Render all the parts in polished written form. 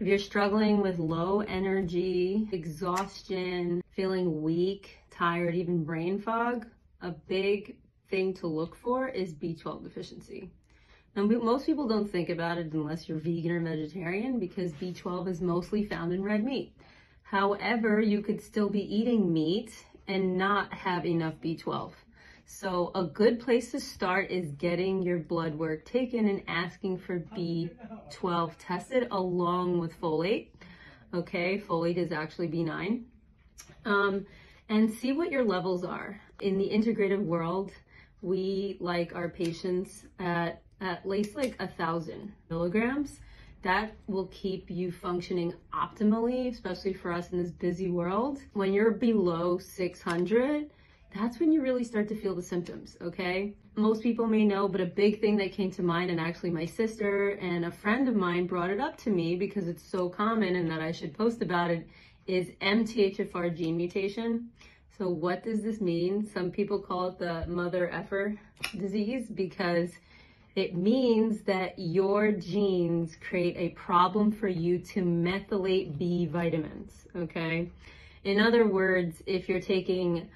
If you're struggling with low energy, exhaustion, feeling weak, tired, even brain fog, a big thing to look for is B12 deficiency. And most people don't think about it unless you're vegan or vegetarian, because B12 is mostly found in red meat. However, you could still be eating meat and not have enough B12. So a good place to start is getting your blood work taken and asking for B12 tested along with folate. Okay, folate is actually B9. And see what your levels are. In the integrative world, we like our patients at least like 1,000 milligrams. That will keep you functioning optimally, especially for us in this busy world. When you're below 600, that's when you really start to feel the symptoms, okay? Most people may know, but a big thing that came to mind, and actually my sister and a friend of mine brought it up to me because it's so common and that I should post about it, is MTHFR gene mutation. So what does this mean? Some people call it the mother effer disease because it means that your genes create a problem for you to methylate B vitamins, okay? In other words, if you're taking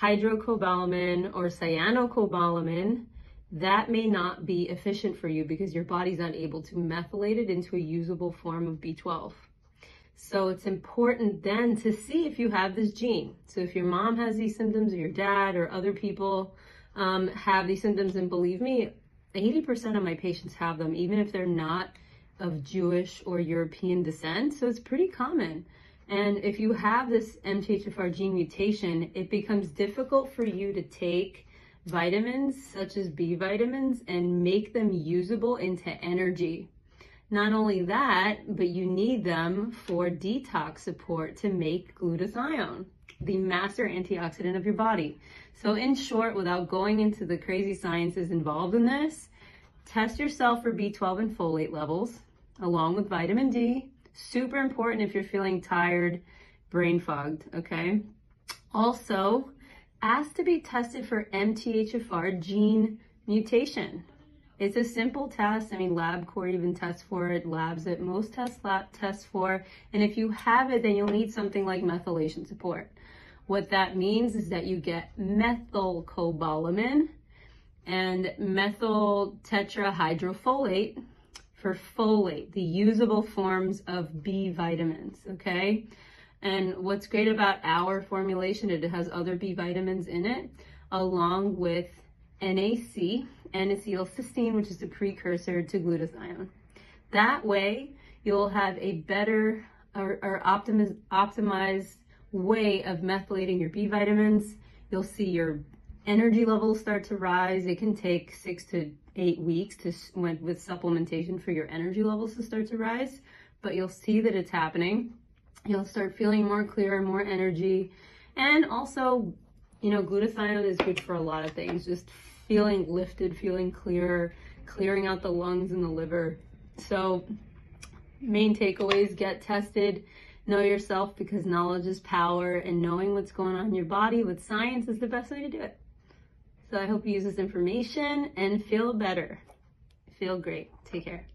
hydrocobalamin or cyanocobalamin, that may not be efficient for you because your body's not able to methylate it into a usable form of B12. So it's important then to see if you have this gene. So if your mom has these symptoms, or your dad or other people have these symptoms, and believe me, 80% of my patients have them, even if they're not of Jewish or European descent. So it's pretty common. And if you have this MTHFR gene mutation, it becomes difficult for you to take vitamins such as B vitamins and make them usable into energy. Not only that, but you need them for detox support to make glutathione, the master antioxidant of your body. So in short, without going into the crazy sciences involved in this, test yourself for B12 and folate levels, along with vitamin D. Super important if you're feeling tired, brain fogged, okay? Also, ask to be tested for MTHFR gene mutation. It's a simple test. I mean, LabCorp even tests for it, labs that most test for. And if you have it, then you'll need something like methylation support. What that means is that you get methylcobalamin and methyl tetrahydrofolate for folate, the usable forms of B vitamins, okay? And what's great about our formulation, it has other B vitamins in it, along with NAC, N-acetylcysteine, which is the precursor to glutathione. That way, you'll have a better or optimized way of methylating your B vitamins. You'll see your energy levels start to rise. It can take 6 to 8 weeks with supplementation for your energy levels to start to rise, but you'll see that it's happening. You'll start feeling more clear, more energy, and also, you know, glutathione is good for a lot of things. Just feeling lifted, feeling clearer, clearing out the lungs and the liver. So main takeaways: get tested, know yourself, because knowledge is power, and knowing what's going on in your body with science is the best way to do it. So I hope you use this information and feel better. Feel great. Take care.